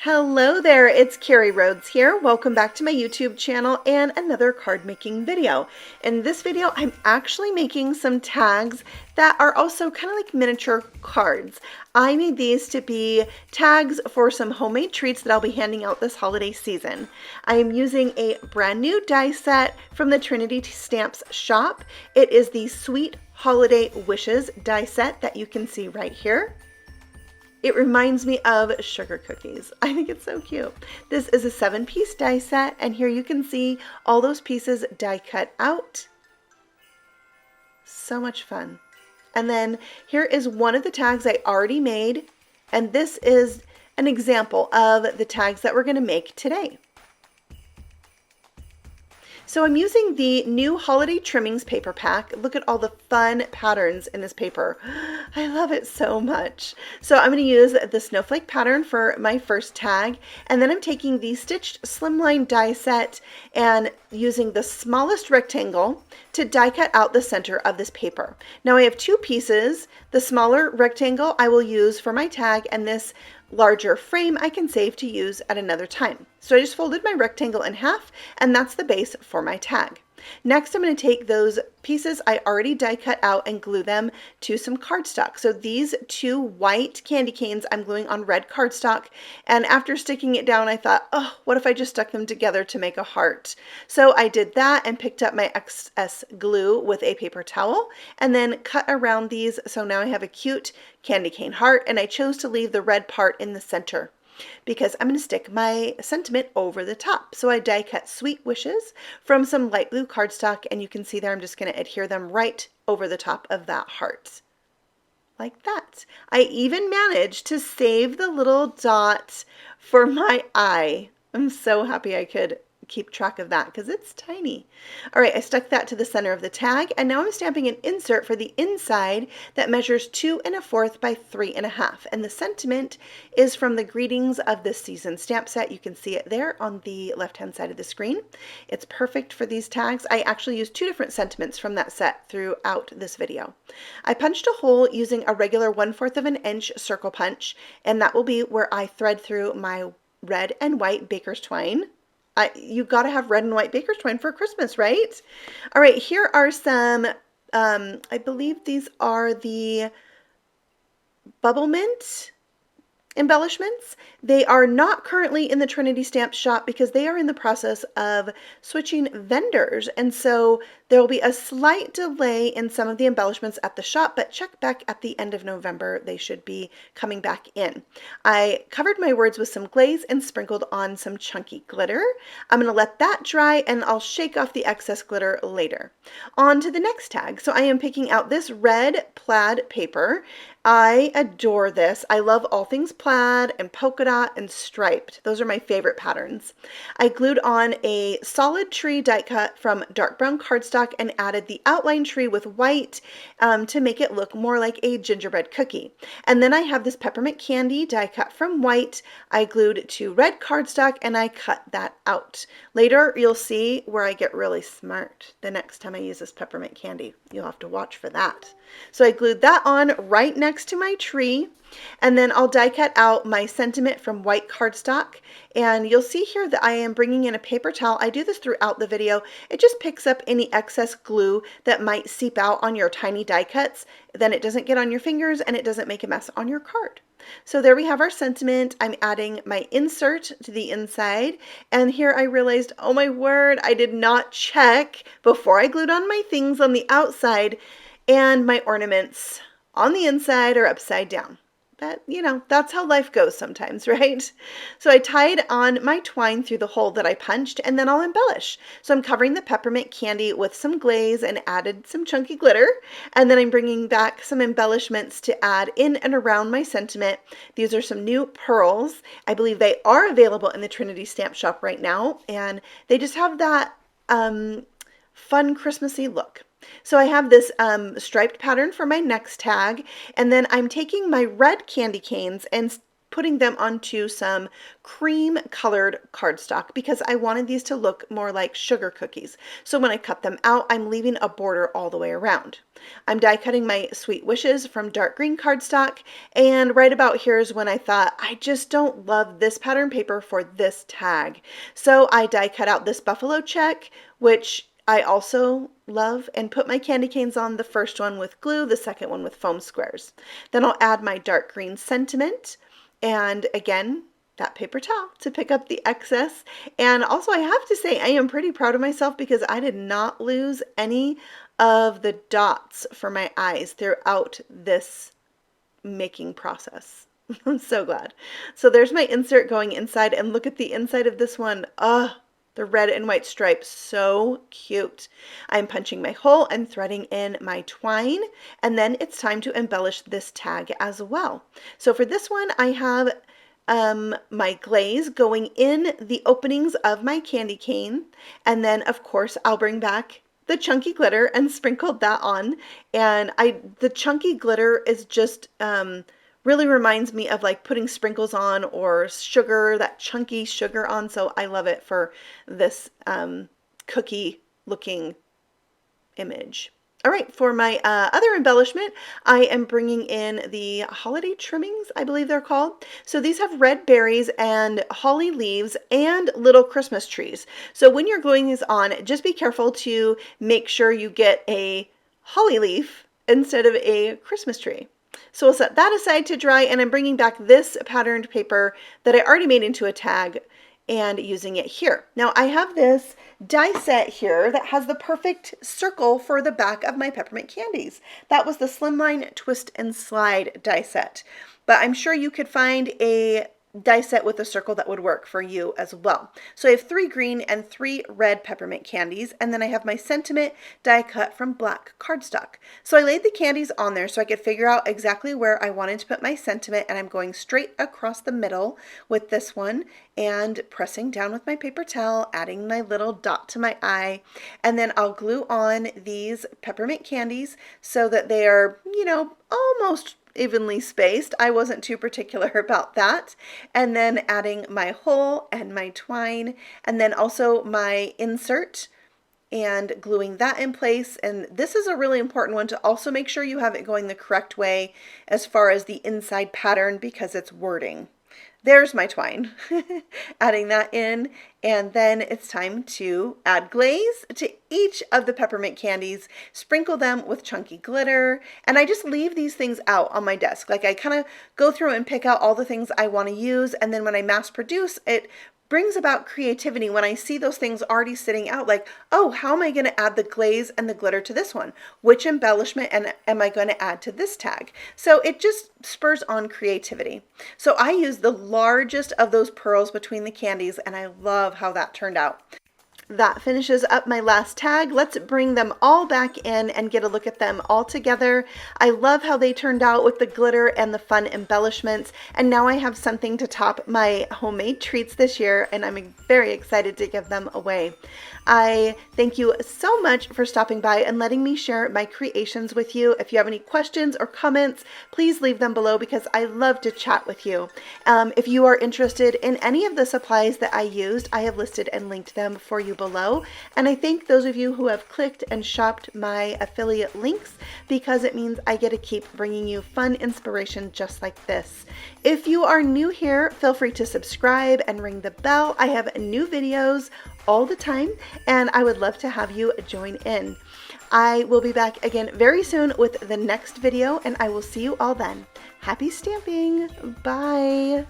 Hello there, it's Carrie Rhodes here. Welcome back to my YouTube channel and another card making video. In this video, I'm actually making some tags that are also kind of like miniature cards. I made these to be tags for some homemade treats that I'll be handing out this holiday season. I am using a brand new die set from the Trinity Stamps shop. It is the Sweet Holiday Wishes die set that you can see right here. It reminds me of sugar cookies. I think it's so cute. This is a 7-piece die set, and here you can see all those pieces die cut out. So much fun. And then here is one of the tags I already made, and this is an example of the tags that we're going to make today. So I'm using the new Holiday Trimmings paper pack. Look at all the fun patterns in this paper. I love it so much. So I'm going to use the snowflake pattern for my first tag, and then I'm taking the stitched Slimline die set and using the smallest rectangle to die cut out the center of this paper. Now I have two pieces. The smaller rectangle I will use for my tag, and this larger frame I can save to use at another time. So I just folded my rectangle in half, and that's the base for my tag. Next, I'm going to take those pieces I already die cut out and glue them to some cardstock. So these two white candy canes I'm gluing on red cardstock, and after sticking it down I thought, oh, what if I just stuck them together to make a heart? So I did that and picked up my excess glue with a paper towel and then cut around these, so now I have a cute candy cane heart, and I chose to leave the red part in the center because I'm going to stick my sentiment over the top. So I die cut Sweet Wishes from some light blue cardstock, and you can see there I'm just going to adhere them right over the top of that heart. Like that. I even managed to save the little dot for my eye. I'm so happy I could keep track of that because it's tiny. All right, I stuck that to the center of the tag, and now I'm stamping an insert for the inside that measures 2 1/4 by 3 1/2, and the sentiment is from the Greetings of the Season stamp set. You can see it there on the left hand side of the screen. It's perfect for these tags. I actually used 2 different sentiments from that set throughout this video. I punched a hole using a regular 1/4 of an inch circle punch, and that will be where I thread through my red and white baker's twine. You got to have red and white baker's twine for Christmas, right? All right, here are some, I believe these are the Bubble-Mint embellishments. They are not currently in the Trinity Stamps shop because they are in the process of switching vendors, and so there will be a slight delay in some of the embellishments at the shop, but check back at the end of November. They should be coming back in. I covered my words with some glaze and sprinkled on some chunky glitter. I'm going to let that dry, and I'll shake off the excess glitter later. On to the next tag. So I am picking out this red plaid paper. I adore this. I love all things plaid and polka dot and striped. Those are my favorite patterns. I glued on a solid tree die cut from dark brown cardstock and added the outline tree with white to make it look more like a gingerbread cookie. And then I have this peppermint candy die cut from white. I glued to red cardstock and I cut that out. Later you'll see where I get really smart the next time I use this peppermint candy. You'll have to watch for that. So I glued that on right next to my tree, and then I'll die cut out my sentiment from white cardstock, and you'll see here that I am bringing in a paper towel. I do this throughout the video. It just picks up any excess glue that might seep out on your tiny die cuts. Then it doesn't get on your fingers and it doesn't make a mess on your card. So there we have our sentiment. I'm adding my insert to the inside, and here I realized, oh my word, I did not check before I glued on my things on the outside, and my ornaments on the inside are upside down. But, you know, that's how life goes sometimes, right? So I tied on my twine through the hole that I punched, and then I'll embellish. So I'm covering the peppermint candy with some glaze and added some chunky glitter, and then I'm bringing back some embellishments to add in and around my sentiment. These are some new pearls. I believe they are available in the Trinity Stamp shop right now, and they just have that fun Christmassy look. So I have this striped pattern for my next tag, and then I'm taking my red candy canes and putting them onto some cream colored cardstock because I wanted these to look more like sugar cookies. So when I cut them out, I'm leaving a border all the way around. I'm die cutting my Sweet Wishes from dark green cardstock, and right about here is when I thought, I just don't love this pattern paper for this tag. So I die cut out this buffalo check, which I also love, and put my candy canes on, the first one with glue, the second one with foam squares. Then I'll add my dark green sentiment, and again, that paper towel to pick up the excess. And also I have to say I am pretty proud of myself because I did not lose any of the dots for my eyes throughout this making process. I'm so glad. So there's my insert going inside, and look at the inside of this one. The red and white stripe, so cute. I'm punching my hole and threading in my twine, and then it's time to embellish this tag as well. So for this one, I have my glaze going in the openings of my candy cane, and then of course I'll bring back the chunky glitter and sprinkled that on. And the chunky glitter is just really reminds me of like putting sprinkles on or sugar, that chunky sugar on. So I love it for this cookie looking image. All right, for my other embellishment, I am bringing in the holiday trimmings, I believe they're called. So these have red berries and holly leaves and little Christmas trees. So when you're gluing these on, just be careful to make sure you get a holly leaf instead of a Christmas tree. So we'll set that aside to dry, and I'm bringing back this patterned paper that I already made into a tag and using it here. Now I have this die set here that has the perfect circle for the back of my peppermint candies. That was the Slimline Twist and Slide die set, but I'm sure you could find a die set with a circle that would work for you as well. So I have 3 green and 3 red peppermint candies, and then I have my sentiment die cut from black cardstock. So I laid the candies on there so I could figure out exactly where I wanted to put my sentiment, and I'm going straight across the middle with this one and pressing down with my paper towel, adding my little dot to my eye, and then I'll glue on these peppermint candies so that they are, you know, almost evenly spaced. I wasn't too particular about that. And then adding my hole and my twine, and then also my insert and gluing that in place. And this is a really important one to also make sure you have it going the correct way as far as the inside pattern because it's wording. There's my twine, adding that in, and then it's time to add glaze to each of the peppermint candies, sprinkle them with chunky glitter, and I just leave these things out on my desk. Like I kind of go through and pick out all the things I want to use, and then when I mass produce, it brings about creativity when I see those things already sitting out, like, oh, how am I going to add the glaze and the glitter to this one? Which embellishment am I going to add to this tag? So it just spurs on creativity. So I used the largest of those pearls between the candies, and I love how that turned out. That finishes up my last tag. Let's bring them all back in and get a look at them all together. I love how they turned out with the glitter and the fun embellishments. And now I have something to top my homemade treats this year, and I'm very excited to give them away. I thank you so much for stopping by and letting me share my creations with you. If you have any questions or comments, please leave them below because I love to chat with you. If you are interested in any of the supplies that I used, I have listed and linked them for you below. And I thank those of you who have clicked and shopped my affiliate links because it means I get to keep bringing you fun inspiration just like this. If you are new here, feel free to subscribe and ring the bell. I have new videos all the time, and I would love to have you join in. I will be back again very soon with the next video, and I will see you all then. Happy stamping! Bye!